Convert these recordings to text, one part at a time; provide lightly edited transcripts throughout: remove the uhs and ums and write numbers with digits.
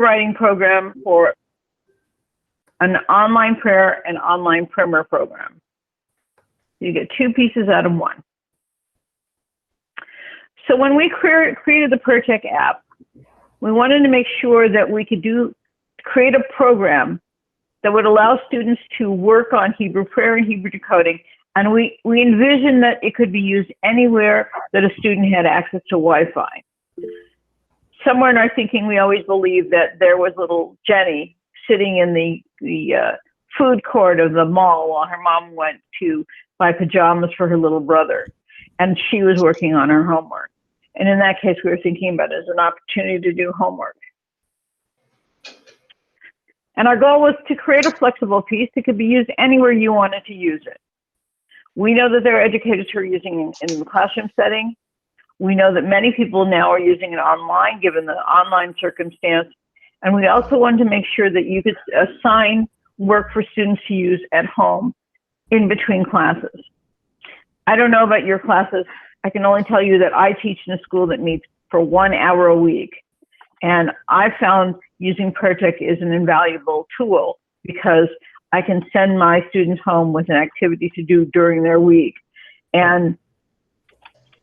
writing program for an online prayer and online Primmer program. You get 2 pieces out of 1. So when we created the PrayerTech app, we wanted to make sure that we could create a program that would allow students to work on Hebrew prayer and Hebrew decoding. And we envisioned that it could be used anywhere that a student had access to Wi-Fi. Somewhere in our thinking, we always believed that there was little Jenny sitting in the food court of the mall while her mom went to buy pajamas for her little brother, and she was working on her homework. And in that case, we were thinking about it as an opportunity to do homework. And our goal was to create a flexible piece that could be used anywhere you wanted to use it. We know that there are educators who are using it in the classroom setting. We know that many people now are using it online, given the online circumstance. And we also wanted to make sure that you could assign work for students to use at home in between classes. I don't know about your classes. I can only tell you that I teach in a school that meets for 1 hour a week. And I found using PrayerTech is an invaluable tool because I can send my students home with an activity to do during their week. And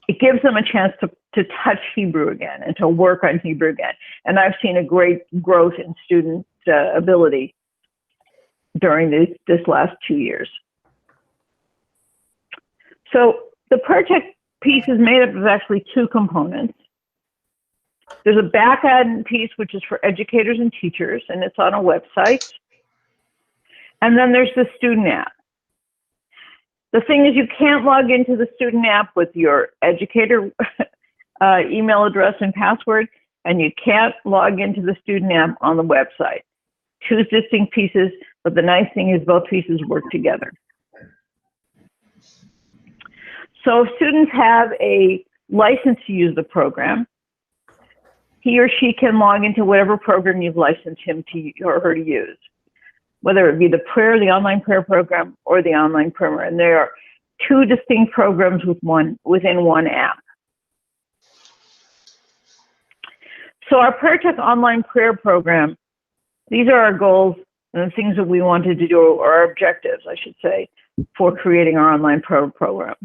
it gives them a chance to touch Hebrew again and to work on Hebrew again. And I've seen a great growth in student ability during this last 2 years. So the PrayerTech piece is made up of actually 2 components. There's a back-end piece, which is for educators and teachers, and it's on a website. And then there's the student app. The thing is, you can't log into the student app with your educator email address and password, and you can't log into the student app on the website. 2 distinct pieces, but the nice thing is both pieces work together. So if students have a license to use the program, he or she can log into whatever program you've licensed him to or her to use, whether it be the prayer, the online prayer program, or the online Primmer. And there are 2 distinct programs within one app. So our PrayerTech online prayer program, these are our goals and the things that we wanted to do, or our objectives, I should say, for creating our online prayer program.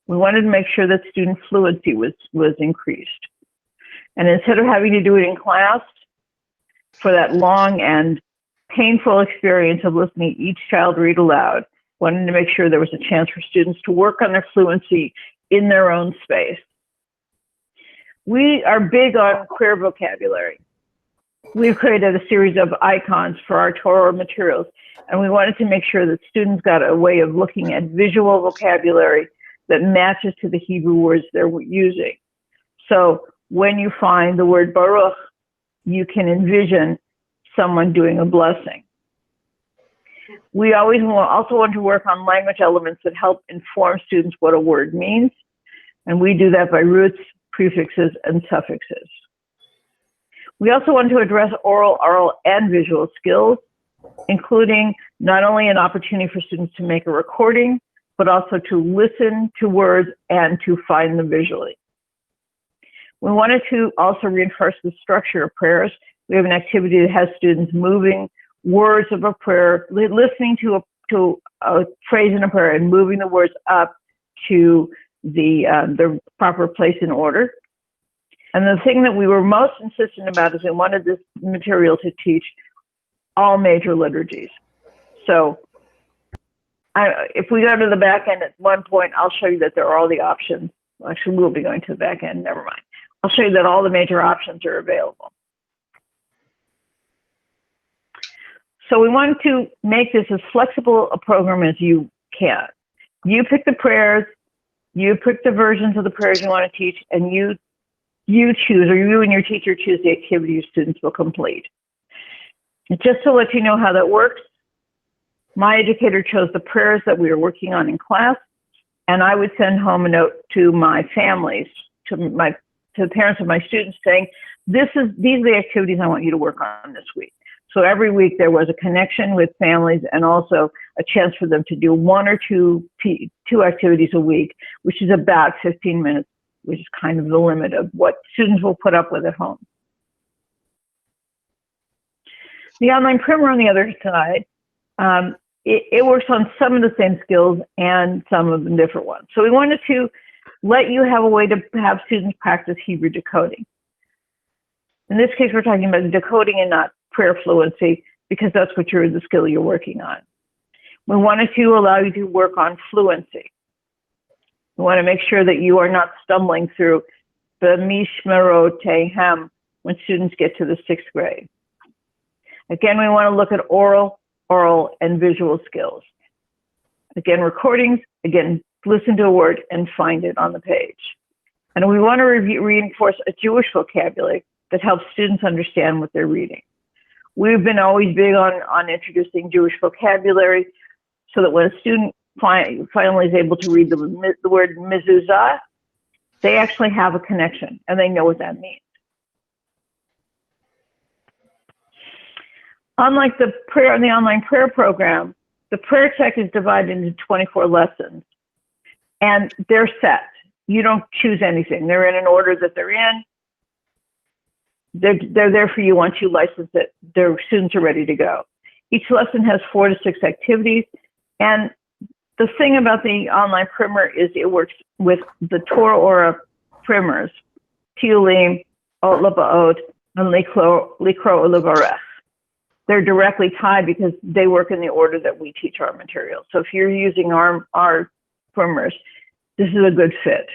We wanted to make sure that student fluency was increased. And instead of having to do it in class for that long and painful experience of listening to each child read aloud, wanted to make sure there was a chance for students to work on their fluency in their own space. We are big on prayer vocabulary. We've created a series of icons for our Torah materials, and we wanted to make sure that students got a way of looking at visual vocabulary that matches to the Hebrew words they're using. So when you find the word Baruch, you can envision someone doing a blessing. We always also want to work on language elements that help inform students what a word means, and we do that by roots, prefixes, and suffixes. We also want to address oral, and visual skills, including not only an opportunity for students to make a recording, but also to listen to words and to find them visually. We wanted to also reinforce the structure of prayers. We have an activity that has students moving words of a prayer, listening to a phrase in a prayer and moving the words up to the proper place in order. And the thing that we were most insistent about is we wanted this material to teach all major liturgies. So if we go to the back end at one point, I'll show you that there are all the options. Well, actually, we'll be going to the back end, never mind. I'll show you that all the major options are available. So we wanted to make this as flexible a program as you can. You pick the prayers, you pick the versions of the prayers you want to teach, and you choose, or you and your teacher choose the activity your students will complete. And just to let you know how that works, my educator chose the prayers that we were working on in class, and I would send home a note to my families, to the parents of my students saying, these are the activities I want you to work on this week. So every week there was a connection with families and also a chance for them to do 1 or 2 activities a week, which is about 15 minutes, which is kind of the limit of what students will put up with at home. The online primer, on the other side, it works on some of the same skills and some of the different ones. So we wanted to let you have a way to have students practice Hebrew decoding. In this case, we're talking about decoding and not prayer fluency, because that's what the skill you're working on. We wanted to allow you to work on fluency. We want to make sure that you are not stumbling through the mishmerotehem when students get to the 6th grade. Again, we want to look at oral, and visual skills. Again, recordings, again, listen to a word and find it on the page. And we want to reinforce a Jewish vocabulary that helps students understand what they're reading. We've been always big on introducing Jewish vocabulary so that when a student finally is able to read the word mezuzah, they actually have a connection and they know what that means. Unlike the online prayer program, the PrayerTech is divided into 24 lessons, and they're set. You don't choose anything. They're in an order that they're in. They're there for you once you license it. Their students are ready to go. Each lesson has 4 to 6 activities, and the thing about the online primer is it works with the Torah Aura primers, Tiulim, Ot Laba'ot, and Likro Ulevarech. They're directly tied because they work in the order that we teach our material. So if you're using our primers, this is a good fit.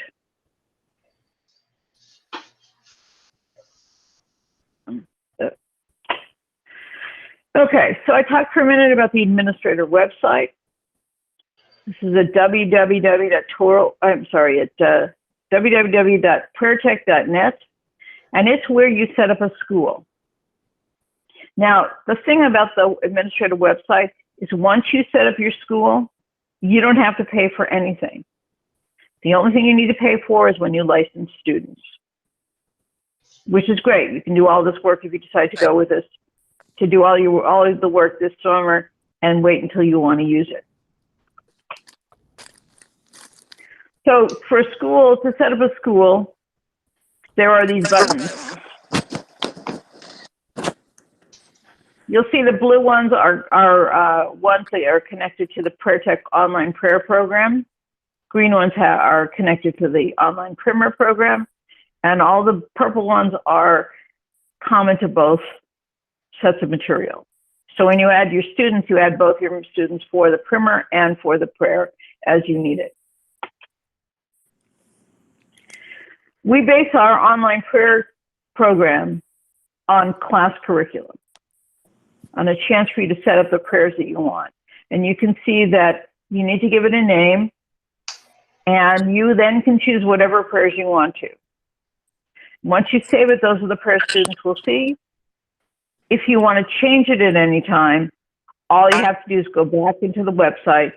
Okay, so I talked for a minute about the administrator website. This is at www.prayertech.net, and it's where you set up a school. Now, the thing about the administrative website is once you set up your school, you don't have to pay for anything. The only thing you need to pay for is when you license students, which is great. You can do all this work if you decide to go with us, to do all of the work this summer and wait until you want to use it. So for a school, to set up a school, there are these buttons. You'll see the blue ones are ones that are connected to the PrayerTech online prayer program. Green ones are connected to the online primer program. And all the purple ones are common to both sets of material. So when you add your students, you add both your students for the primer and for the prayer as you need it. We base our online prayer program on class curriculum, on a chance for you to set up the prayers that you want. And you can see that you need to give it a name, and you then can choose whatever prayers you want to. Once you save it, those are the prayers students will see. If you want to change it at any time, all you have to do is go back into the website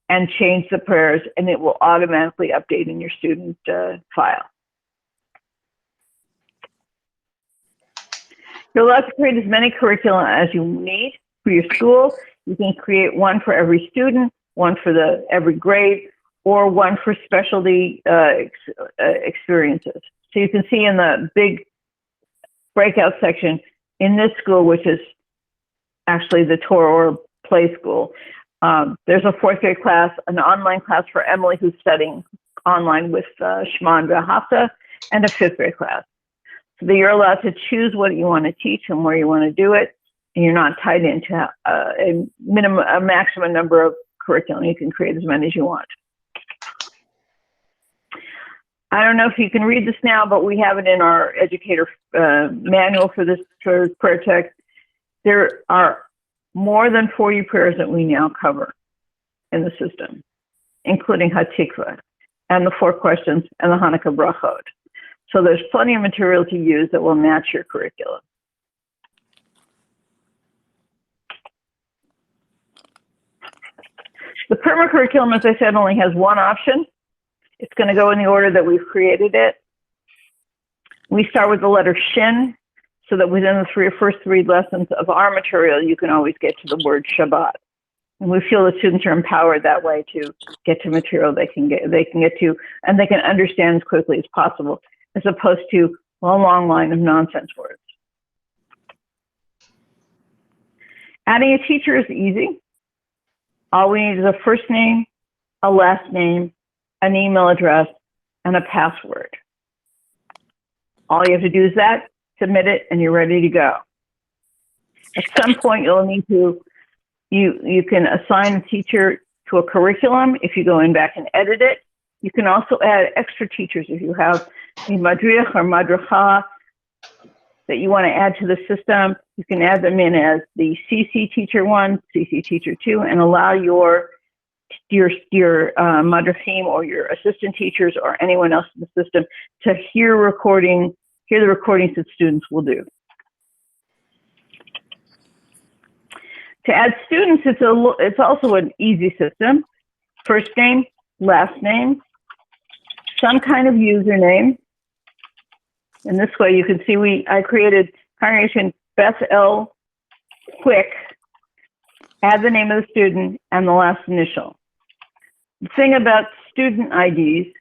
and change the prayers, and it will automatically update in your student file. You're allowed to create as many curricula as you need for your school. You can create one for every student, one for every grade, or one for specialty experiences. So you can see in the big breakout section in this school, which is actually the Torah or Play School, there's a 4th grade class, an online class for Emily who's studying online with Shman V'Ahavta, and a 5th grade class. So that you're allowed to choose what you want to teach and where you want to do it, and you're not tied into a maximum number of curriculum. You can create as many as you want. I don't know if you can read this now, but we have it in our educator manual for PrayerTech. There are more than 40 prayers that we now cover in the system, including Hatikva and the 4 questions and the Hanukkah brachot. So there's plenty of material to use that will match your curriculum. The Primmer curriculum, as I said, only has one option. It's going to go in the order that we've created it. We start with the letter Shin, so that within the first 3 lessons of our material, you can always get to the word Shabbat. And we feel the students are empowered that way to get to material they can get to, and they can understand as quickly as possible, as opposed to a long line of nonsense words. Adding a teacher is easy. All we need is a first name, a last name, an email address, and a password. All you have to do is that, submit it, and you're ready to go. At some point, you'll need to, you can assign a teacher to a curriculum if you go in back and edit it. You can also add extra teachers if you have a madrich or madricha that you want to add to the system. You can add them in as the CC teacher 1, CC teacher 2, and allow your madrichim or your assistant teachers or anyone else in the system to hear the recordings that students will do. To add students, it's also an easy system. First name, last name, some kind of username. And this way you can see I created Congregation Beth L. Quick, add the name of the student and the last initial. The thing about student IDs,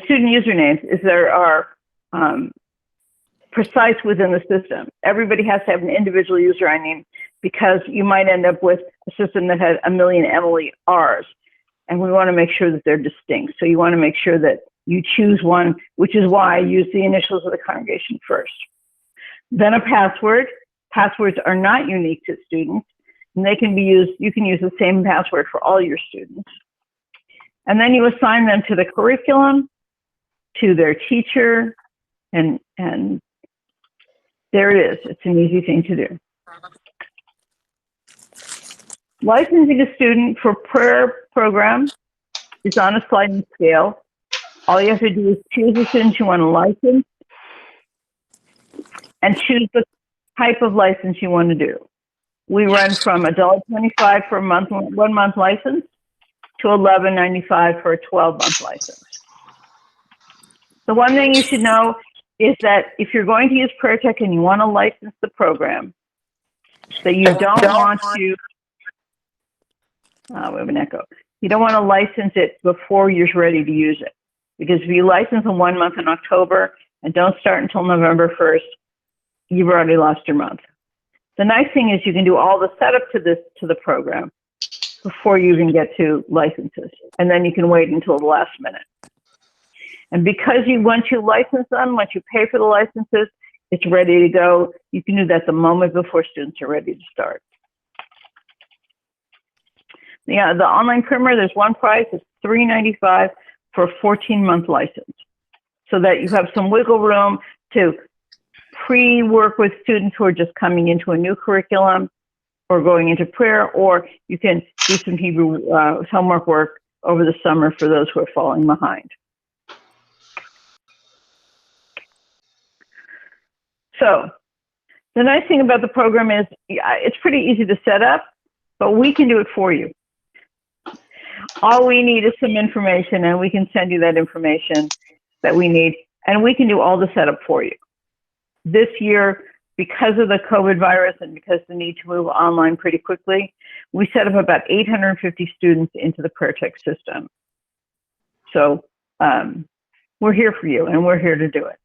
student usernames, is there are precise within the system. Everybody has to have an individual user ID because you might end up with a system that has a million Emily R's, and we want to make sure that they're distinct. So you want to make sure that you choose one, which is why I use the initials of the congregation first. Then a password. Passwords are not unique to students, and they can be used, you can use the same password for all your students. And then you assign them to the curriculum, to their teacher, and there it is. It's an easy thing to do. Licensing a student for prayer program is on a sliding scale. All you have to do is choose a student you want to license and choose the type of license you want to do. We run from $1.25 for a month, 1 month license to $11.95 for a 12-month license. The one thing you should know is that if you're going to use PrayerTech and you want to license the program, that you don't want to, we have an echo. You don't want to license it before you're ready to use it. Because if you license in 1 month in October and don't start until November 1st, you've already lost your month. The nice thing is you can do all the setup to the program before you even get to licenses. And then you can wait until the last minute. And because once you license them, once you pay for the licenses, it's ready to go. You can do that the moment before students are ready to start. Yeah, the online Primmer, there's one price, it's $3.95 for a 14-month license, so that you have some wiggle room to pre-work with students who are just coming into a new curriculum or going into prayer, or you can do some Hebrew homework work over the summer for those who are falling behind. So the nice thing about the program is it's pretty easy to set up, but we can do it for you. All we need is some information, and we can send you that information that we need, and we can do all the setup for you. This year, because of the COVID virus and because the need to move online pretty quickly, we set up about 850 students into the PrayerTech's system. So we're here for you, and we're here to do it.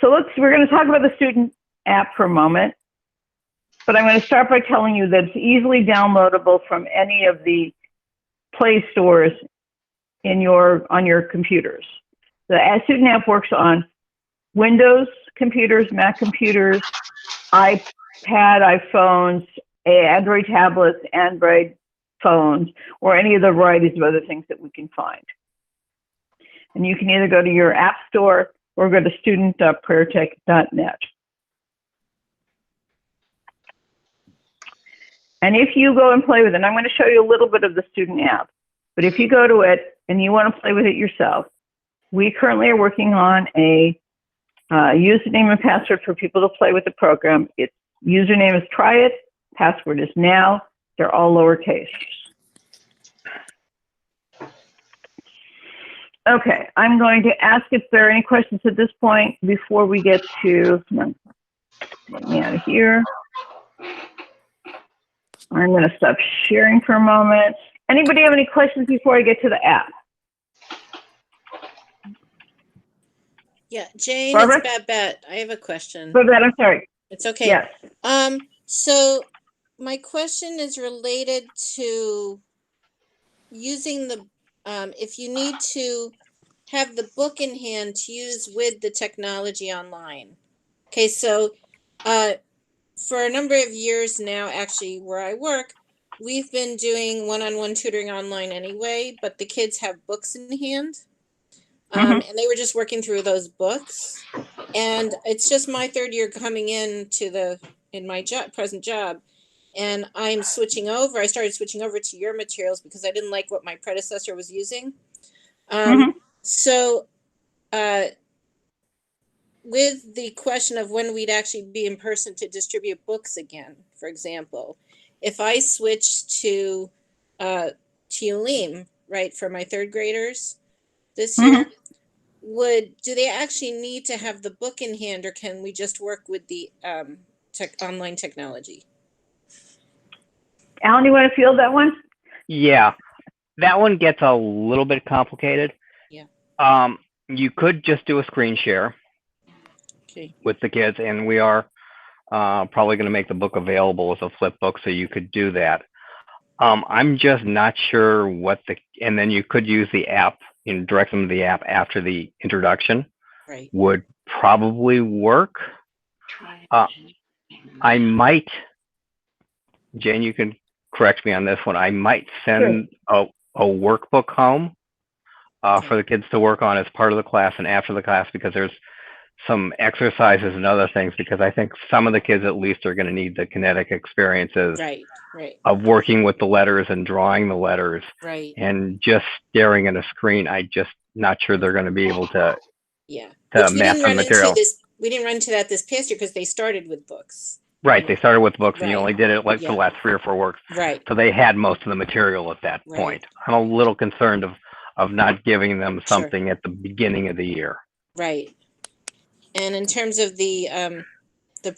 So we're going to talk about the student app for a moment. But I'm going to start by telling you that it's easily downloadable from any of the Play stores on your computers. The student app works on Windows computers, Mac computers, iPad, iPhones, Android tablets, Android phones, or any of the varieties of other things that we can find. And you can either go to your app store or go to student.prayertech.net. And if you go and play with it, and I'm going to show you a little bit of the student app, but if you go to it and you want to play with it yourself, we currently are working on a username and password for people to play with the program. Its username is try it, password is now, they're all lowercase. Okay, I'm going to ask if there are any questions at this point before we get to, get me out of here. I'm going to stop sharing for a moment. Anybody have any questions before I get to the app? Yeah, Jane, Barbara? it's Babette. I have a question. Babette, I'm sorry. It's okay. Yes. So my question is related to using the, if you need to have the book in hand to use with the technology online. Okay, so for a number of years now, actually, where I work, we've been doing one-on-one tutoring online anyway, but the kids have books in hand. And they were just working through those books. And it's just my third year coming in my present job. And I'm switching over. I started switching over to your materials because I didn't like what my predecessor was using. So with the question of when we'd actually be in person to distribute books again, for example, if I switch to Ulim, right, for my third graders this year, do they actually need to have the book in hand, or can we just work with the online technology? Alan, you want to field that one? Yeah, that one gets a little bit complicated. Yeah. You could just do a screen share with the kids, and we are probably going to make the book available as a flip book, so you could do that. I'm just not sure and then you could use the app and direct them to the app after the introduction. Right. Would probably work. I might, Jane, you can correct me on this one. I might send a workbook home for the kids to work on as part of the class and after the class, because there's some exercises and other things, because I think some of the kids at least are going to need the kinetic experiences of working with the letters and drawing the letters, and just staring at a screen. I just not sure they're going to be able to master the material. We didn't run into that this past year because they started with books. Right, they started with books, and you only did it for the last 3 or 4 works. Right. So they had most of the material at that point. I'm a little concerned of not giving them something at the beginning of the year. Right. And in terms of the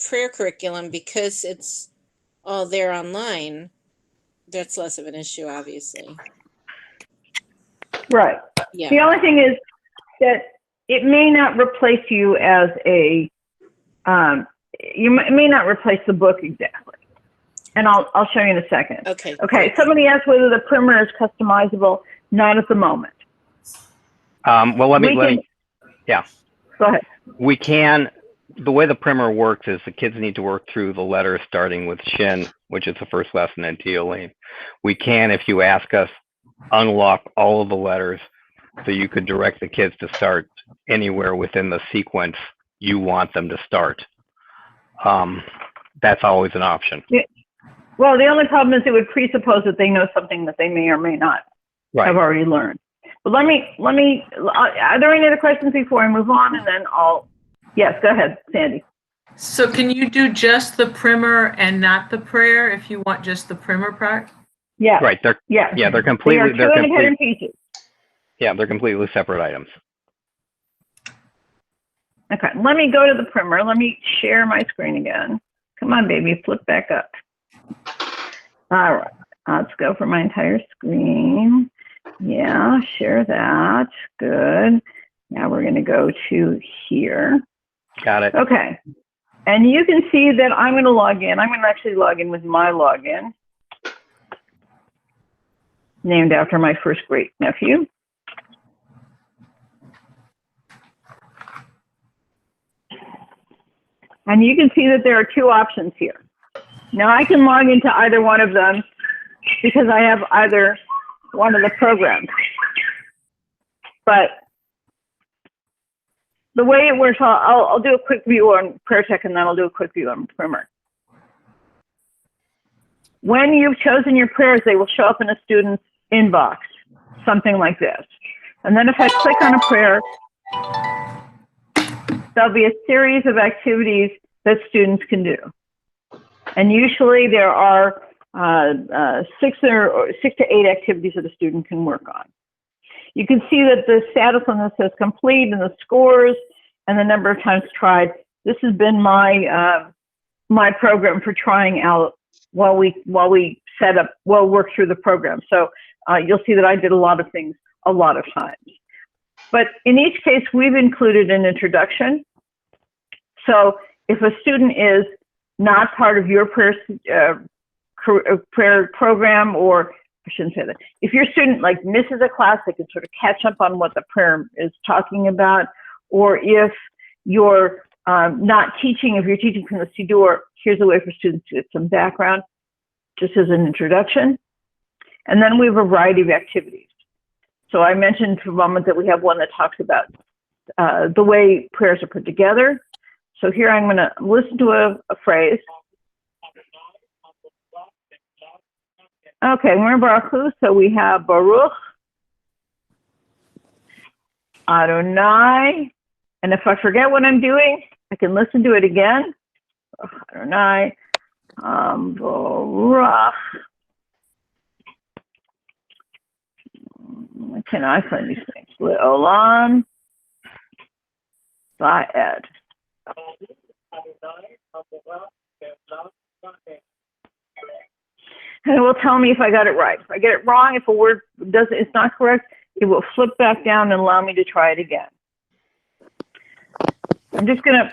prayer curriculum, because it's all there online, that's less of an issue, obviously. Right. Yeah. The only thing is that it may not replace you as a, it may not replace the book exactly. And I'll show you in a second. Okay. Okay. Somebody asked whether the Primmer is customizable. Not at the moment. Well, let me. Yeah. Go ahead. We can. The way the Primmer works is the kids need to work through the letters starting with Shin, which is the first lesson in Teoline. We can, if you ask us, unlock all of the letters so you could direct the kids to start anywhere within the sequence you want them to start. That's always an option. Yeah. Well, the only problem is it would presuppose that they know something that they may or may not have already learned. But let me, are there any other questions before I move on? And then yes, go ahead, Sandy. So can you do just the Primmer and not the prayer if you want just the Primmer part? Yeah. Right. They're completely, they're independent pieces. Yeah, they're completely separate items. Okay, let me go to the Primmer. Let me share my screen again. Come on, baby, flip back up. All right, let's go for my entire screen. Yeah, share that. Good. Now we're going to go to here. Got it. Okay. And you can see that I'm going to log in. I'm going to actually log in with my login, named after my first great nephew. And you can see that there are 2 options here. Now I can log into either one of them because I have either one of the programs. But the way it works, I'll do a quick view on PrayerTech, and then I'll do a quick view on Primmer. When you've chosen your prayers, they will show up in a student's inbox, something like this. And then if I click on a prayer, there'll be a series of activities that students can do. And usually there are 6 to 8 activities that a student can work on. You can see that the status on this says complete and the scores and the number of times tried. This has been my my program for trying out while we work through the program. So you'll see that I did a lot of things a lot of times. But in each case, we've included an introduction. So if a student is not part of your prayer program, or I shouldn't say that. If your student like misses a class, they can sort of catch up on what the prayer is talking about. Or if you're not teaching, if you're teaching from the Siddur, here's a way for students to get some background, just as an introduction. And then we have a variety of activities. So I mentioned for a moment that we have one that talks about the way prayers are put together. So here I'm going to listen to a phrase. Okay, we're in Baruch Hu, so we have Baruch Adonai, and if I forget what I'm doing, I can listen to it again. Adonai, Baruch. Can I find these things? Le'olam Va'ed. And it will tell me if I got it right. If I get it wrong, if a word it's not correct, it will flip back down and allow me to try it again. I'm just gonna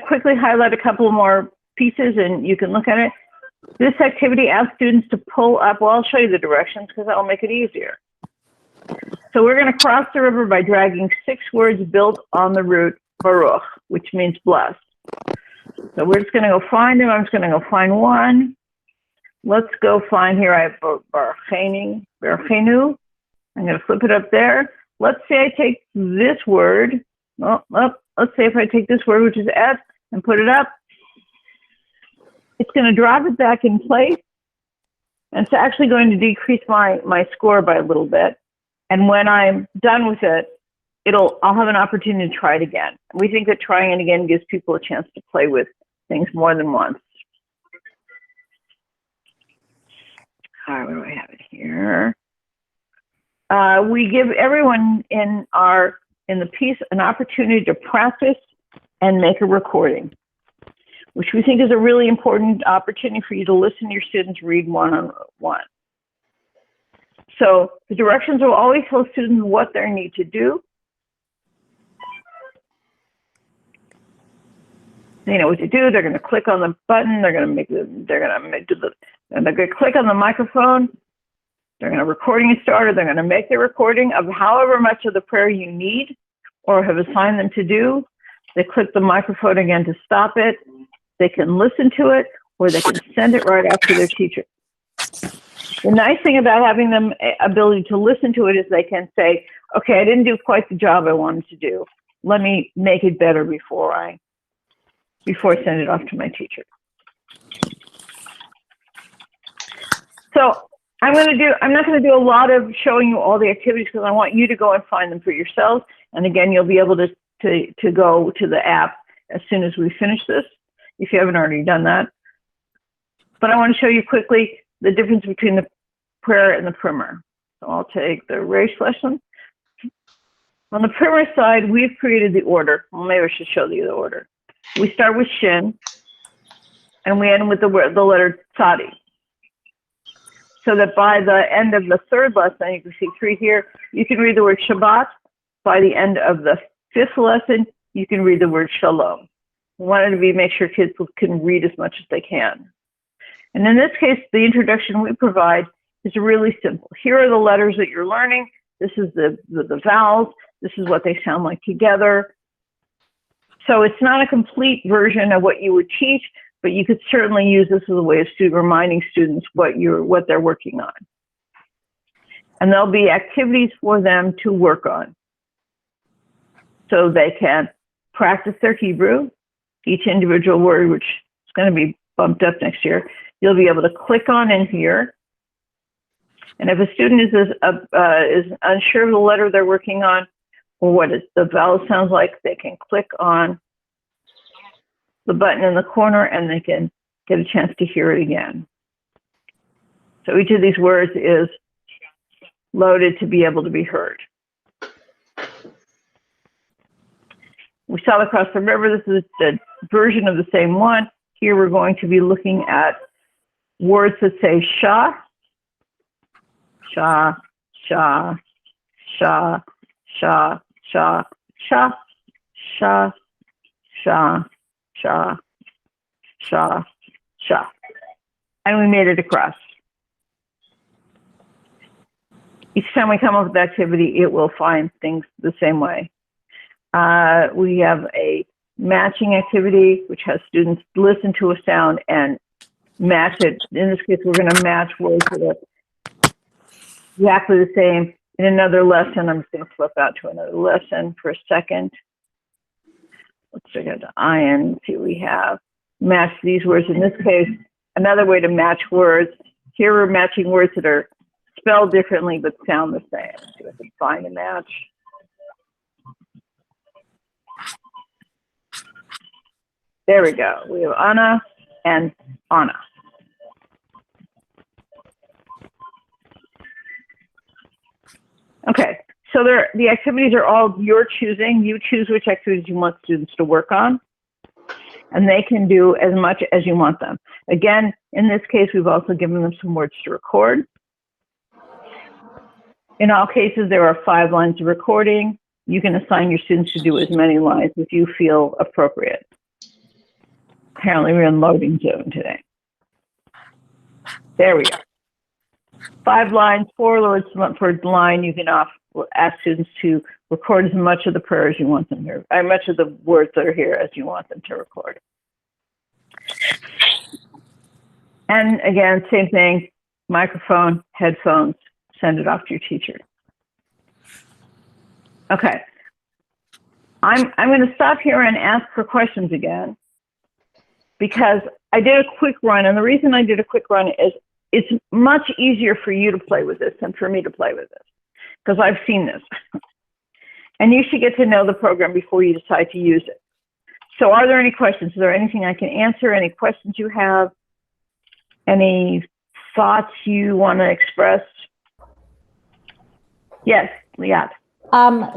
quickly highlight a couple more pieces, and you can look at it. This activity asks students to pull up. Well, I'll show you the directions because that will make it easier. So we're going to cross the river by dragging 6 words built on the root Baruch, which means blessed. So we're just going to go find them. I'm just going to go find one. Let's go find here. I have Baruchenu. I'm going to flip it up there. Let's say I take this word. Well, let's say if I take this word, which is F, and put it up, it's going to drop it back in place. And it's actually going to decrease my score by a little bit. And when I'm done with it, I'll have an opportunity to try it again. We think that trying it again gives people a chance to play with things more than once. All right, what do I have it here? We give everyone in the piece an opportunity to practice and make a recording, which we think is a really important opportunity for you to listen to your students read one-on-one. So the directions will always tell students what they need to do. They know what to do. They're going to click on the button. They're going to click on the microphone. They're going to recording it started. They're going to make the recording of however much of the prayer you need or have assigned them to do. They click the microphone again to stop it. They can listen to it, or they can send it right after their teacher. The nice thing about having them ability to listen to it is they can say, okay, I didn't do quite the job I wanted to do. Let me make it better before I send it off to my teacher. So I'm not going to do a lot of showing you all the activities because I want you to go and find them for yourselves. And again, you'll be able to go to the app as soon as we finish this, if you haven't already done that. But I want to show you quickly the difference between the prayer and the primer. So I'll take the Reish lesson. On the primer side, we've created the order. Well, maybe I should show you the order. We start with Shin, and we end with the letter Tzadi. So that by the end of the 3rd lesson, you can see 3 here, you can read the word Shabbat. By the end of the 5th lesson, you can read the word Shalom. We wanted to make sure kids can read as much as they can. And in this case, the introduction we provide is really simple. Here are the letters that you're learning. This is the vowels. This is what they sound like together. So it's not a complete version of what you would teach, but you could certainly use this as a way of reminding students what they're working on. And there'll be activities for them to work on. So they can practice their Hebrew, each individual word, which is going to be bumped up next year. You'll be able to click on in here. And if a student is unsure of the letter they're working on or what the vowel sounds like, they can click on the button in the corner and they can get a chance to hear it again. So each of these words is loaded to be able to be heard. We saw across the river. This is the version of the same one. Here we're going to be looking at words that say Shah, Shah, Shah, Shah, Shah, Shah, Shah, Shah, Shah, Shah, sha, sha. And we made it across. Each time we come up with activity, it will find things the same way. We have a matching activity, which has students listen to a sound and match it. In this case, we're going to match words that are exactly the same. In another lesson, I'm just going to flip out to another lesson for a second. Let's check out the IN and see what we have. Match these words. In this case, another way to match words. Here we're matching words that are spelled differently but sound the same. Let's see if I can find a match. There we go. We have Anna and Anna. Okay, so the activities are all your choosing. You choose which activities you want students to work on, and they can do as much as you want them. Again, in this case, we've also given them some words to record. In all cases, there are 5 lines of recording. You can assign your students to do as many lines as you feel appropriate. Apparently, we're in loading zone today. There we go. 5 lines, 4 words per line. You can ask students to record as much of the prayer as you want them to, much of the words that are here as you want them to record. And again, same thing, microphone, headphones, send it off to your teacher. Okay. I'm going to stop here and ask for questions again, because I did a quick run, and the reason I did a quick run is it's much easier for you to play with this than for me to play with this, because I've seen this. And you should get to know the program before you decide to use it. So are there any questions? Is there anything I can answer? Any questions you have? Any thoughts you want to express? Yes, Liat.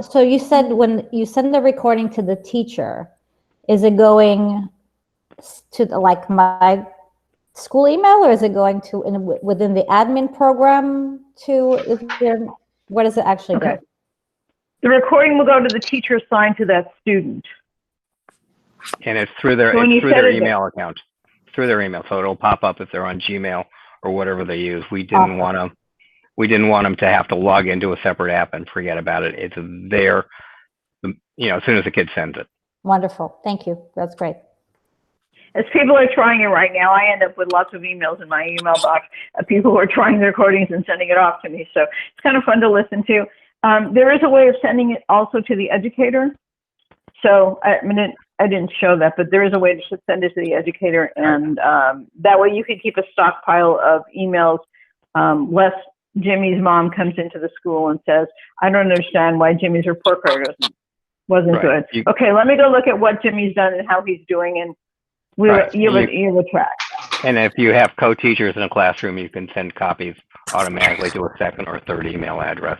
So you said when you send the recording to the teacher, is it going to like my school email, or is it going to within the admin program where does it actually go? The recording will go to the teacher assigned to that student. And it's through their, email account, through their email. So it'll pop up if they're on Gmail or whatever they use. We didn't want them to have to log into a separate app and forget about it. It's there, as soon as the kid sends it. Wonderful. Thank you. That's great. As people are trying it right now, I end up with lots of emails in my email box of people who are trying the recordings and sending it off to me. So it's kind of fun to listen to. There is a way of sending it also to the educator. So I didn't show that, but there is a way to send it to the educator, and that way you can keep a stockpile of emails, lest Jimmy's mom comes into the school and says, I don't understand why Jimmy's report card wasn't good. Okay, let me go look at what Jimmy's done and how he's doing, and you have a track. And if you have co-teachers in a classroom, you can send copies automatically to a second or third email address.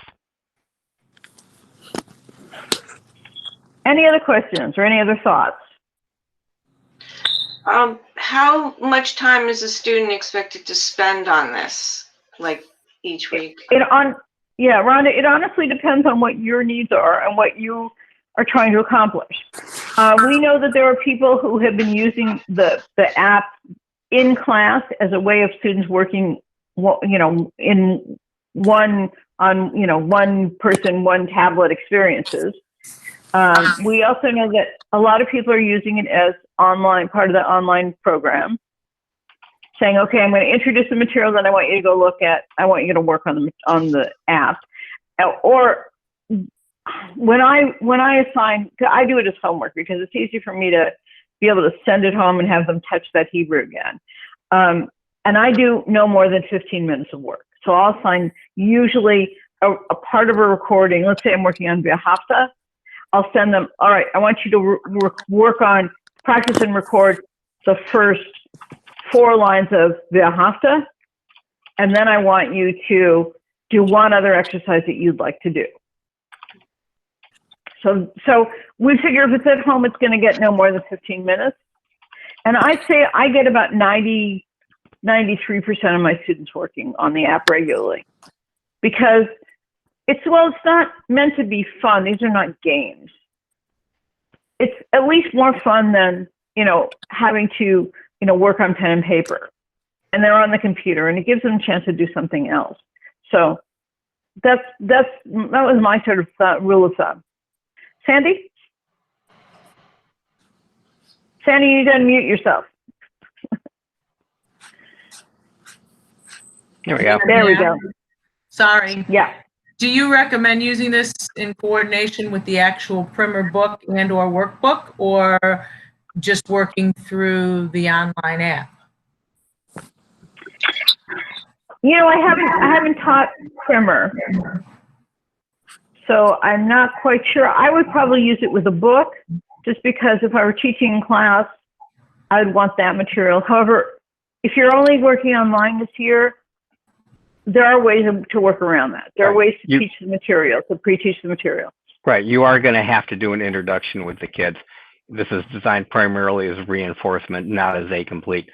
Any other questions or any other thoughts? How much time is a student expected to spend on this, like each week? Rhonda, it honestly depends on what your needs are and what you are trying to accomplish. We know that there are people who have been using the app in class as a way of students working, in one person, one tablet experiences. We also know that a lot of people are using it as part of the online program, saying, okay, I'm going to introduce the material, then I want you to go I want you to work on the app. Or when I assign, I do it as homework because it's easy for me to be able to send it home and have them touch that Hebrew again. And I do no more than 15 minutes of work. So I'll assign usually a part of a recording. Let's say I'm working on V'ahavta. I'll send them, all right, I want you to work on, practice and record the first 4 lines of V'ahavta, and then I want you to do one other exercise that you'd like to do. So we figure if it's at home, it's going to get no more than 15 minutes. And I'd say I get about 93% of my students working on the app regularly, because it's not meant to be fun. These are not games. It's at least more fun than, having to, work on pen and paper, and they're on the computer, and it gives them a chance to do something else. So that was my sort of rule of thumb. Sandy? Sandy, you got to mute yourself. There we go. There we go. Sorry. Yeah. Do you recommend using this in coordination with the actual Primmer book and/or workbook, or just working through the online app? I haven't taught Primmer, so I'm not quite sure. I would probably use it with a book, just because if I were teaching in class, I would want that material. However, if you're only working online this year, there are ways to work around that. There are ways to teach the material, to pre-teach the material. Right. You are going to have to do an introduction with the kids. This is designed primarily as reinforcement, not as a complete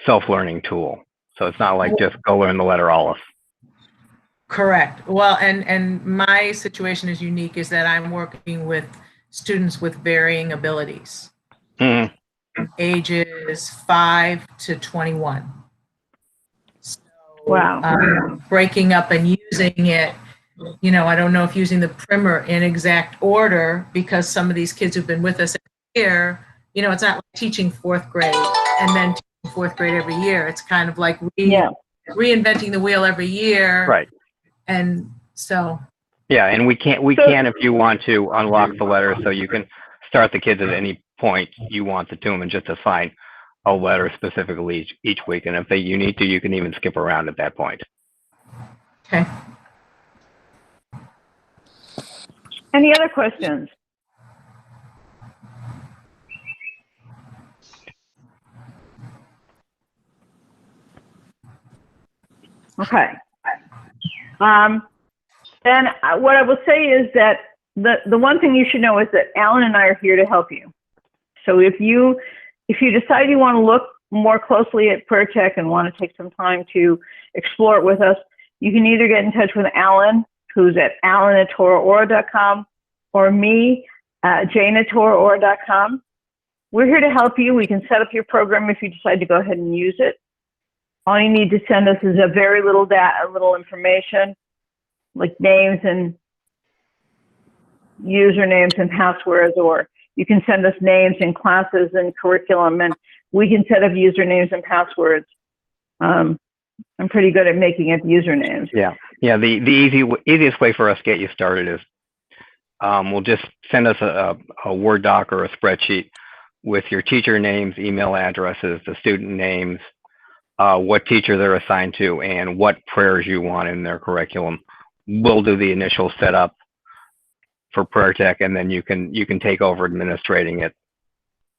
self-learning tool. So it's not like just go learn the letter Aleph. Correct. Well, and my situation is unique, is that I'm working with students with varying abilities, ages 5 to 21. So, wow. Breaking up and using it, I don't know if using the Primmer in exact order, because some of these kids who've been with us here, it's not like teaching 4th grade and then teaching 4th grade every year. It's kind of like reinventing the wheel every year. Right. And so. Yeah, and we can, if you want to, unlock the letter so you can start the kids at any point you want to them and just assign a letter specifically each week. And if you need to, you can even skip around at that point. Okay. Any other questions? Okay. Then what I will say is that the one thing you should know is that Alan and I are here to help you. So if you decide you want to look more closely at PrayerTech and want to take some time to explore it with us, you can either get in touch with Alan, who's at alan@torahaora.com, or me, jane@torahaora.com. We're here to help you. We can set up your program if you decide to go ahead and use it. All you need to send us is a very little information, like names and usernames and passwords, or you can send us names and classes and curriculum, and we can set up usernames and passwords. I'm pretty good at making up usernames. Yeah. The easiest way for us to get you started is we'll just send us a Word doc or a spreadsheet with your teacher names, email addresses, the student names, what teacher they're assigned to, and what prayers you want in their curriculum. We'll do the initial setup for PrayerTech, and then you can take over administrating it,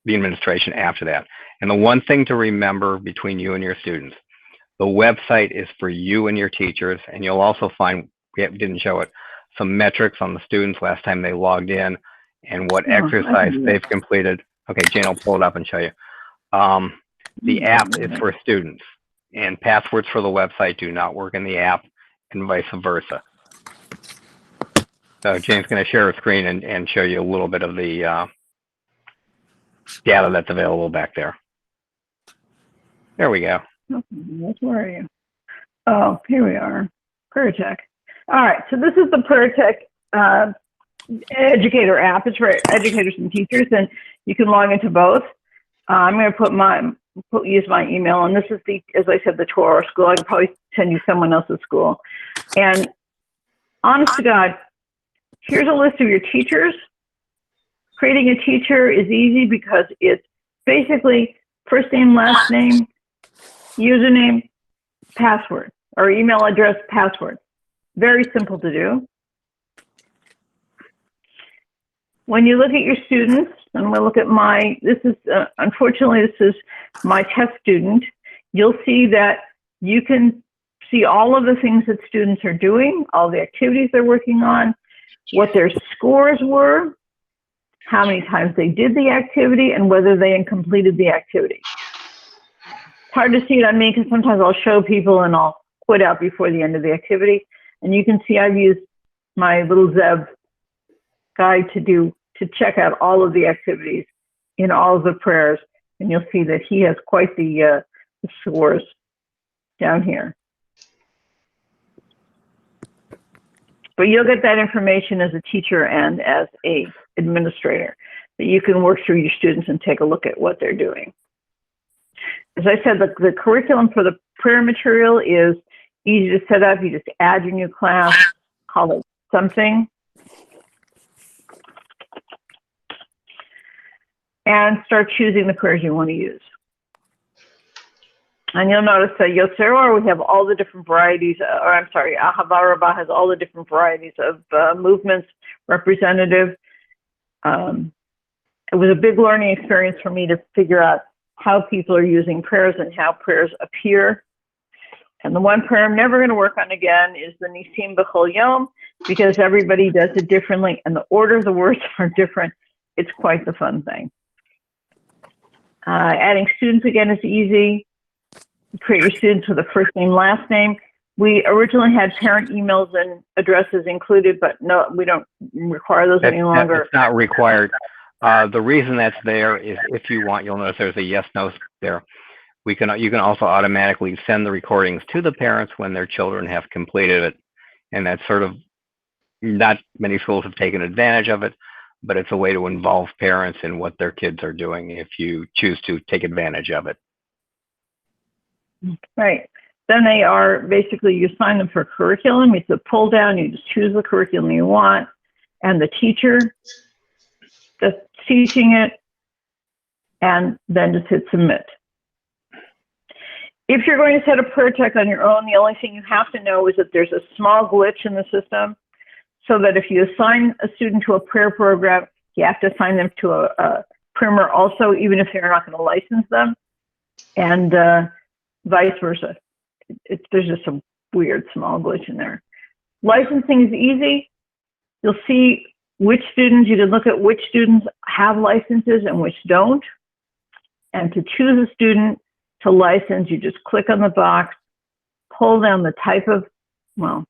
the administration after that. And the one thing to remember between you and your students, the website is for you and your teachers, and you'll also find, we didn't show it, some metrics on the students last time they logged in and what exercise they've completed. Okay, Jane will pull it up and show you. The app is for students, and passwords for the website do not work in the app, and vice versa. So Jane's going to share her screen and show you a little bit of the data that's available back there. There we go. Where are you? Oh, here we are. PrayerTech. All right, so this is the PrayerTech educator app. It's for educators and teachers, and you can log into both. I'm going to use my email, and this is as I said, the Torah school. I could probably send you someone else's school. And honest to God, here's a list of your teachers. Creating a teacher is easy because it's basically first name, last name, username, password, or email address, password. Very simple to do. When you look at your students, and we'll look at unfortunately, this is my test student, you'll see that you can see all of the things that students are doing, all the activities they're working on, what their scores were, how many times they did the activity, and whether they completed the activity. It's hard to see it on me because sometimes I'll show people and I'll quit out before the end of the activity. And you can see I've used my little Zeb guide to check out all of the activities in all of the prayers and you'll see that he has quite the scores down here. But you'll get that information as a teacher and as a administrator, that you can work through your students and take a look at what they're doing. As I said, the curriculum for the prayer material is easy to set up. You just add your new class, call it something, and start choosing the prayers you want to use. And you'll notice that Yotzer, we have all the different varieties, or I'm sorry, Ahava Rabbah has all the different varieties of movements representative. It was a big learning experience for me to figure out how people are using prayers and how prayers appear. And the one prayer I'm never going to work on again is the Nisim B'chol Yom, because everybody does it differently and the order of the words are different. It's quite the fun thing. Adding students again is easy. Create your students with a first name, last name. We originally had parent emails and addresses included, but no, we don't require those any longer. It's not required. The reason that's there is if you want, you'll notice there's a yes/no there. You can also automatically send the recordings to the parents when their children have completed it, and that's sort of, not many schools have taken advantage of it, but it's a way to involve parents in what their kids are doing if you choose to take advantage of it. Right. Then they are basically, you sign them for curriculum. It's a pull down. You just choose the curriculum you want, and the teacher that's teaching it, and then just hit submit. If you're going to set up PrayerTech on your own, the only thing you have to know is that there's a small glitch in the system, so that if you assign a student to a prayer program, you have to assign them to a Primmer also, even if they're not going to license them, and vice versa. There's just some weird small glitch in there. Licensing is easy. You'll see which students, you can look at which students have licenses and which don't. And to choose a student to license, you just click on the box, pull down the type of, well,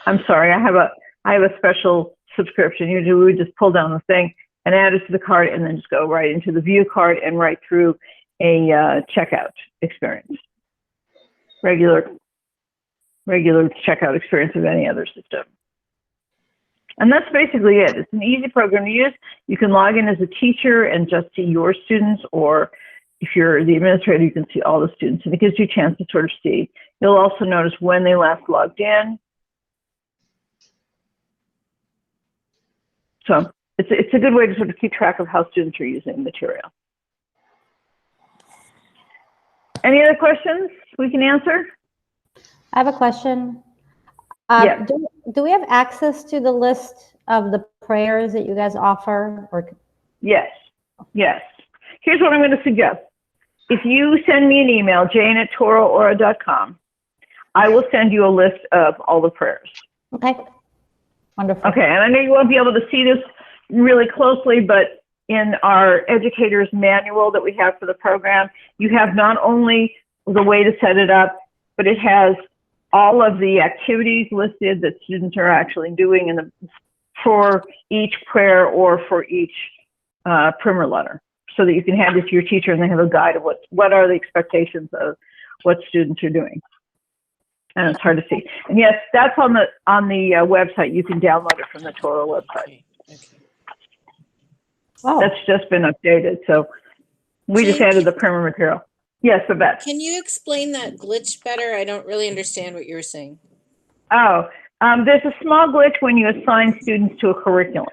I'm sorry, I have a special subscription. Usually we would just pull down the thing and add it to the cart and then just go right into the view cart and right through a checkout experience. Regular checkout experience of any other system. And that's basically it. It's an easy program to use. You can log in as a teacher and just see your students, or if you're the administrator, you can see all the students, and it gives you a chance to sort of see. You'll also notice when they last logged in. So it's a good way to sort of keep track of how students are using the material. Any other questions we can answer? I have a question. Yeah. Do we have access to the list of the prayers that you guys offer? Or Yes. Here's what I'm going to suggest. If you send me an email, jane@toroaura.com, I will send you a list of all the prayers. Okay. Wonderful. Okay, and I know you won't be able to see this really closely, but in our educator's manual that we have for the program, you have not only the way to set it up, but it has all of the activities listed that students are actually doing for each prayer or for each Primmer letter, so that you can hand it to your teacher and they have a guide of what are the expectations of what students are doing. And it's hard to see. And yes, that's on the website. You can download it from the Toro website. Wow. That's just been updated. So we just added the Primmer material. Yes, Babette. Can you explain that glitch better? I don't really understand what you're saying. Oh, there's a small glitch when you assign students to a curriculum.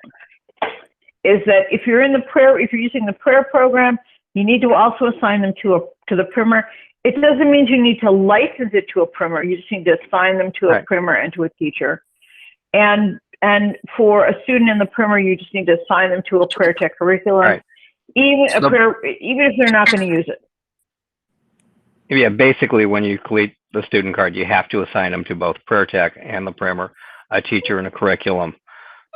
Is that if you're using the prayer program, you need to also assign them to the Primmer. It doesn't mean you need to license it to a Primmer. You just need to assign them to a Primmer and to a teacher. And for a student in the Primmer, you just need to assign them to a PrayerTech curriculum, even if they're not going to use it. Yeah, basically, when you complete the student card, you have to assign them to both PrayerTech and the Primmer, a teacher and a curriculum.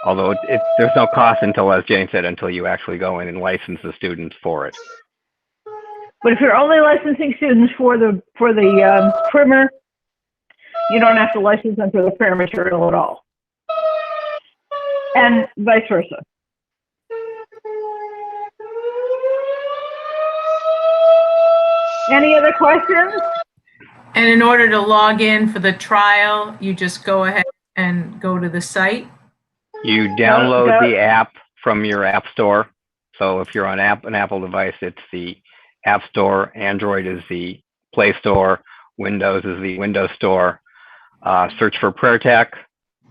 Although there's no cost until, as Jane said, until you actually go in and license the students for it. But if you're only licensing students for the Primmer, you don't have to license them for the prayer material at all, and vice versa. Any other questions? And in order to log in for the trial, you just go ahead and go to the site? You download Go- the app from your app store. So if you're on an Apple device, it's the App Store. Android is the Play Store. Windows is the Windows Store. Search for PrayerTech,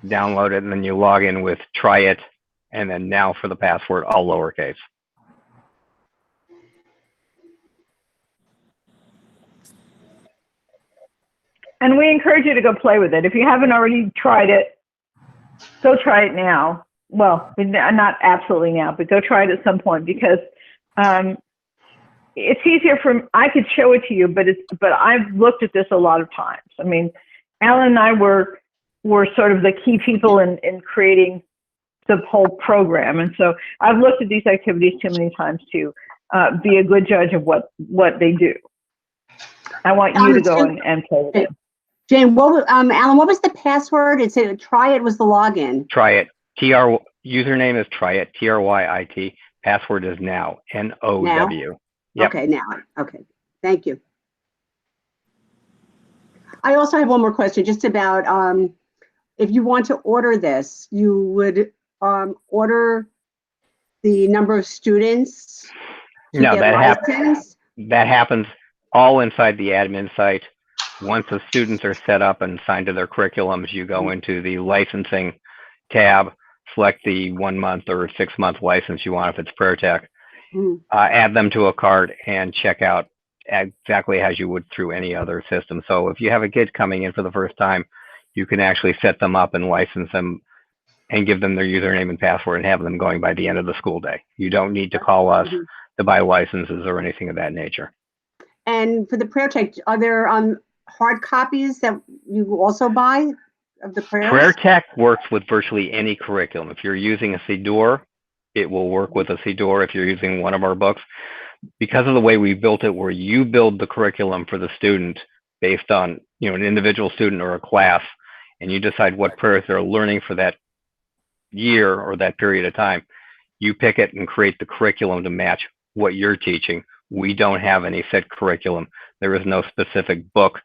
download it, and then you log in with Try It, and then now for the password, all lowercase. And we encourage you to go play with it. If you haven't already tried it, go try it now. Well, not absolutely now, but go try it at some point, because it's easier I could show it to you, but I've looked at this a lot of times. I mean, Alan and I were sort of the key people in creating the whole program. And so I've looked at these activities too many times to be a good judge of what they do. I want you to go and play with it. Jane, Alan, what was the password? It said try it was the login. Try it. Username is Try It, TRYIT. Password is now, NOW. Yep. Okay, now. Okay, thank you. I also have one more question, just about if you want to order this, you would order the number of students to No, get that happens all inside the admin site. Once the students are set up and assigned to their curriculums, you go into the licensing tab, select the 1 month or 6 month license you want if it's PrayerTech, add them to a cart, and check out exactly as you would through any other system. So if you have a kid coming in for the first time, you can actually set them up and license them and give them their username and password and have them going by the end of the school day. You don't need to call us to buy licenses or anything of that nature. And for the PrayerTech, are there hard copies that you also buy of the prayers? PrayerTech works with virtually any curriculum. If you're using a Siddur, it will work with a Siddur. If you're using one of our books, because of the way we built it, where you build the curriculum for the student based on an individual student or a class, and you decide what prayers they're learning for that year or that period of time, you pick it and create the curriculum to match what you're teaching. We don't have any set curriculum. There is no specific book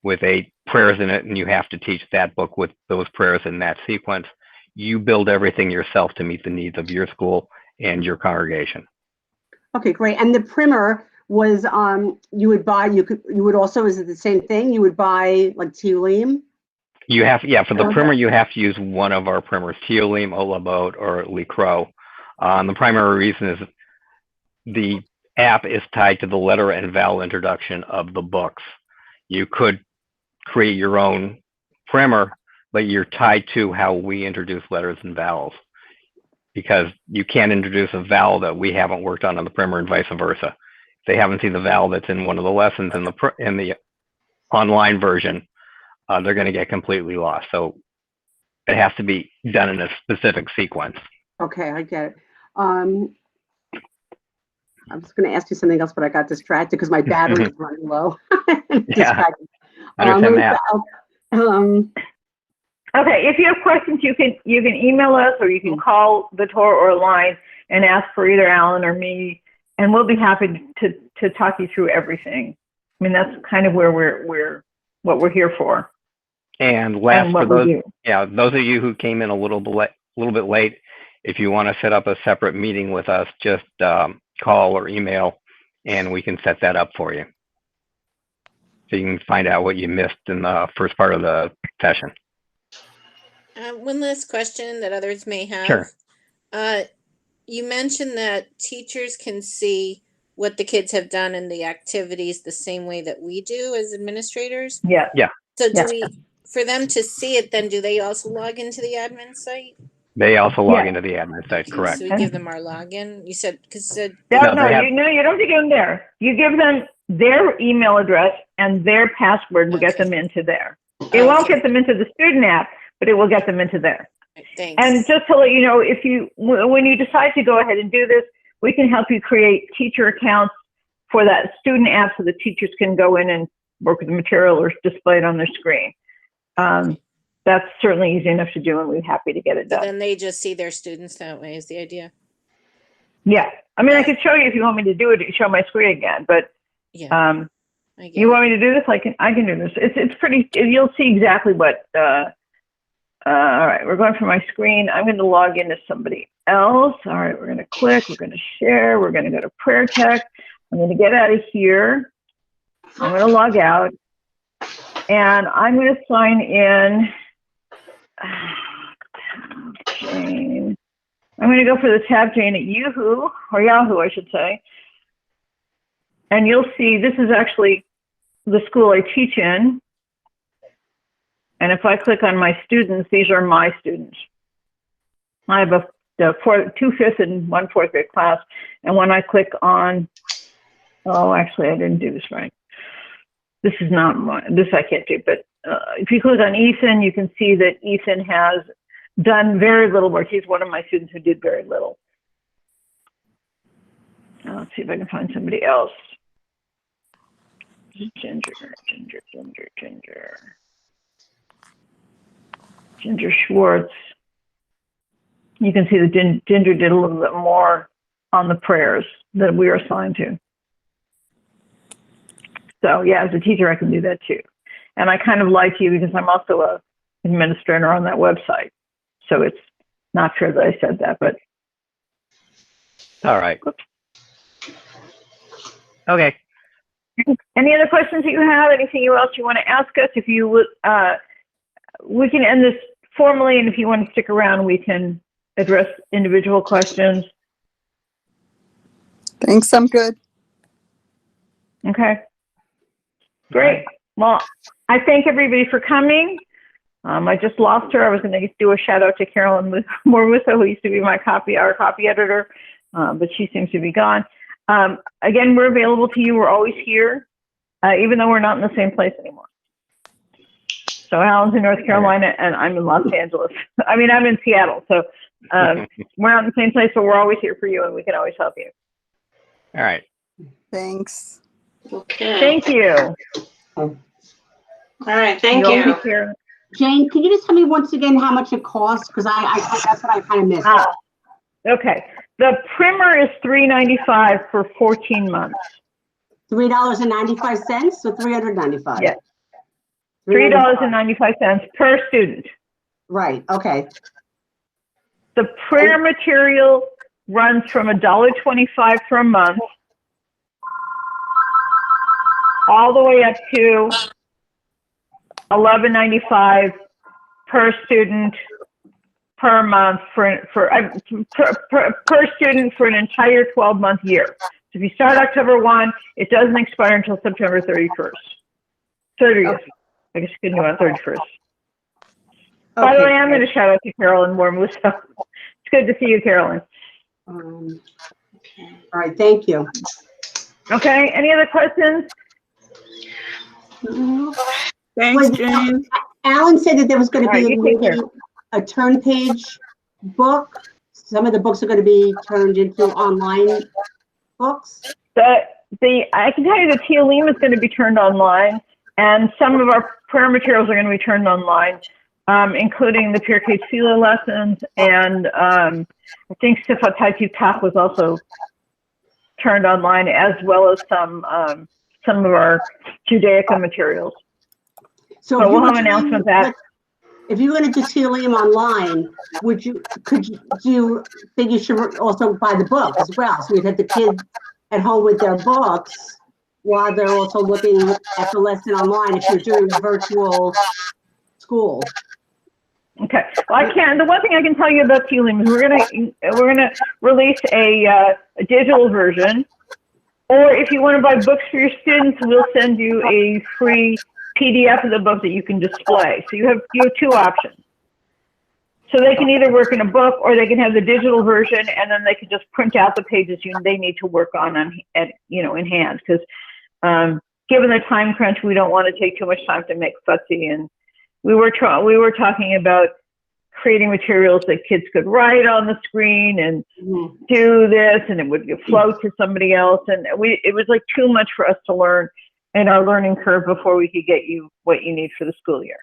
with prayers in it, and you have to teach that book with those prayers in that sequence. You build everything yourself to meet the needs of your school and your congregation. Okay, great. And the Primmer was you would also, is it the same thing? You would buy like Tehillim? For the Primmer, you have to use one of our Primmers, Tehillim, Olabot, or Likro. The primary reason is the app is tied to the letter and vowel introduction of the books. You could create your own Primmer, but you're tied to how we introduce letters and vowels, because you can't introduce a vowel that we haven't worked on the Primmer and vice versa. If they haven't seen the vowel that's in one of the lessons in the online version, they're going to get completely lost. So it has to be done in a specific sequence. Okay, I get it. I was going to ask you something else, but I got distracted because my battery is running low. Yeah, understand that. Okay, if you have questions, you can email us, or you can call the Torah or line and ask for either Alan or me, and we'll be happy to talk you through everything. I mean, that's kind of where what we're here for. And last, for those of you who came in a little bit late, if you want to set up a separate meeting with us, just call or email, and we can set that up for you, so you can find out what you missed in the first part of the session. One last question that others may have. Sure. You mentioned that teachers can see what the kids have done in the activities the same way that we do as administrators. Yeah. So for them to see it, then do they also log into the admin site? They also log into the admin site, correct? So we give them our login. You said you don't have to give them there. You give them their email address, and their password will get them into there. It won't get them into the student app, but it will get them into there. Thanks. And just to let you know, when you decide to go ahead and do this, we can help you create teacher accounts for that student app, so the teachers can go in and work with the material or display it on their screen. That's certainly easy enough to do, and we're happy to get it done. Then they just see their students that way is the idea. Yeah. I mean, I could show you if you want me to do it, show my screen again, but I get You it. want me to do this? I can do this. It's pretty, you'll see exactly what, all right, we're going from my screen. I'm going to log into somebody else. All right, we're going to click, we're going to share, we're going to go to PrayerTech. I'm going to get out of here. I'm going to log out, and I'm going to sign in. Jane. I'm going to go for the tab Jane at Yahoo, or Yahoo, I should say. And you'll see this is actually the school I teach in. And if I click on my students, these are my students. I have two fifth and 1 4th grade class. And when I click on, oh, actually, I didn't do this right. This is not mine. This I can't do. But if you click on Ethan, you can see that Ethan has done very little work. He's one of my students who did very little. Now, let's see if I can find somebody else. Ginger Schwartz. You can see that Ginger did a little bit more on the prayers that we are assigned to. So yeah, as a teacher, I can do that too. And I kind of lie to you because I'm also a administrator on that website. So it's not fair that I said that, but. All right. Whoops. Okay. Any other questions that you have? Anything else you want to ask us? If you would, we can end this formally, and if you want to stick around, we can address individual questions. Thanks, I'm good. Okay. Great. Well, I thank everybody for coming. I just lost her. I was going to do a shout out to Carolyn Mormusa, who used to be our copy editor, but she seems to be gone. Again, we're available to you. We're always here, even though we're not in the same place anymore. So Alan's in North Carolina, and I'm in Los Angeles. I mean, I'm in Seattle. So we're not in the same place, but we're always here for you, and we can always help you. All right. Thanks. Okay. Thank you. All right. Thank You'll you. be here. Jane, can you just tell me once again how much it costs? Because that's what I kind of missed. Okay. The Primmer is $3.95 for 14 months. $3.95 or $395? Yes. $3.95 per student. Right. Okay. The prayer material runs from $1.25 for a month all the way up to $11.95 per student per month per student for an entire 12-month year. So if you start October 1, it doesn't expire until September 31st. 30th. I guess you couldn't do it on 31st. By the way, I'm going to shout out to Carolyn Mormusa. It's good to see you, Carolyn. All right. Thank you. Okay. Any other questions? Thanks, Jane. Alan said that there was going to All right, be you take care. a turn page book. Some of the books are going to be turned into online books. I can tell you the Teolim is going to be turned online, and some of our prayer materials are going to be turned online, including the Pirkei Tefillah lessons, and I think Sifat Tach was also turned online, as well as some of our Judaica materials. So we'll have an announcement of that. If you were going to do Teolim online, could you think you should also buy the book as well? So you'd have the kids at home with their books while they're also looking at the lesson online if you're doing a virtual school. Okay. Well, I can. The one thing I can tell you about Teolim is we're gonna release a digital version, or if you want to buy books for your students, we'll send you a free PDF of the book that you can display. So you have two options. So they can either work in a book, or they can have the digital version, and then they can just print out the pages they need to work on in hand. Because given the time crunch, we don't want to take too much time to make futzy. And we were talking about creating materials that kids could write on the screen and do this, and it would float to somebody else. And it was like too much for us to learn in our learning curve before we could get you what you need for the school year.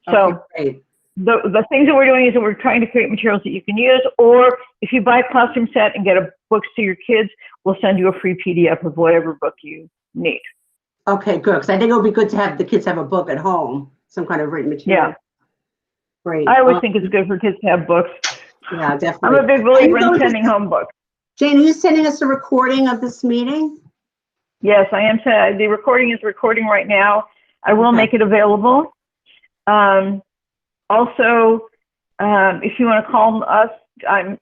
So Okay, the things that we're doing is that we're trying to create materials that you can use, or if you buy a classroom set and get books to your kids, we'll send you a free PDF of whatever book you need. Okay, good, because I think it would be good to have the kids have a book at home, some kind of written material. Yeah. Great. I always think it's good for kids to have books. Yeah, I'm definitely. a big believer in sending home books. Jane, are you sending us a recording of this meeting? Yes, I am. The recording is recording right now. I will Okay. make it available. Also, if you want to call us, I'm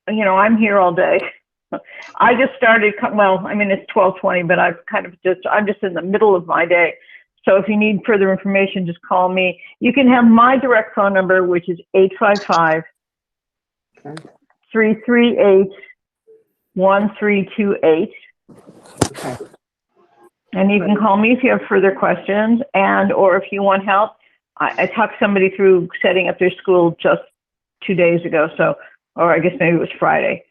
here all day. I just started, well, I mean, it's 12:20, but I'm just in the middle of my day. So if you need further information, just call me. You can have my direct phone number, which is 855-338-1328. Okay. And you can call me if you have further questions or if you want help. I talked somebody through setting up their school just 2 days ago. Or I guess maybe it was Friday.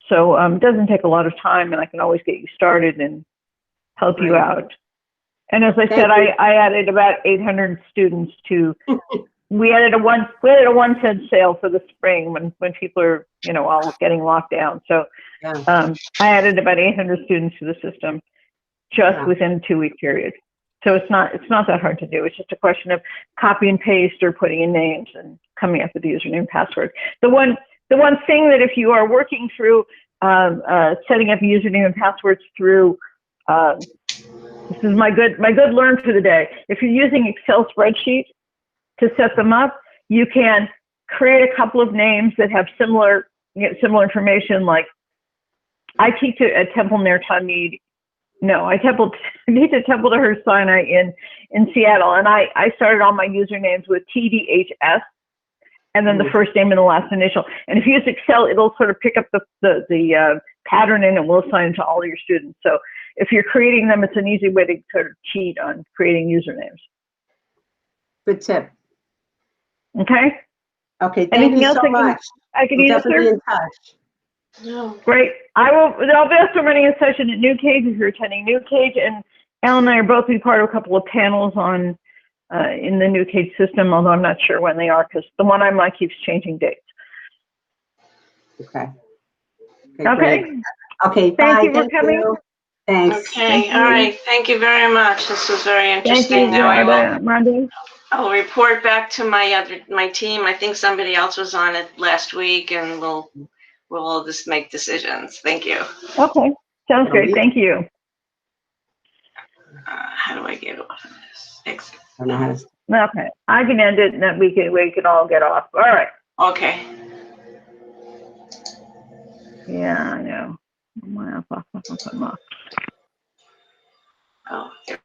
So it doesn't take a lot of time, and I can always get you started and help you out. And as I said, I added about 800 students to. We added a 1 cent sale for the spring when people are all getting locked down. So I added about 800 students to the system just within a 2-week period. So it's not that hard to do. It's just a question of copy and paste or putting in names and coming up with the username and password. The one thing that if you are working through setting up username and passwords through, this is my good learn for the day. If you're using Excel spreadsheets to set them up, you can create a couple of names that have similar information. Like I teach at Temple near Mead. No, I teach at Temple to Her Sinai in Seattle, and I started all my usernames with TDHS, and then the first name and the last initial. And if you use Excel, it'll sort of pick up the pattern and it will assign to all your students. So if you're creating them, it's an easy way to sort of cheat on creating usernames. Good tip. Okay. Okay. Thank you so much. I can We'll answer? definitely be in touch. No. Great. I'll be also running a session at New Cage if you're attending New Cage, and Al and I are both be part of a couple of panels on in the New Cage system, although I'm not sure when they are because the one I'm on keeps changing dates. Okay. Okay. Great. Okay. Thank bye. you for coming. Thanks. Okay, all right. Thank you very much. This was very interesting. Now I will. Rhonda. I'll report back to my team. I think somebody else was on it last week, and we'll all just make decisions. Thank you. Okay. Sounds great. Thank you. How do I get off of this? Exit. I don't know how to. Okay. I can end it, and then we can all get off. All right. Okay. Yeah, I know. Oh, here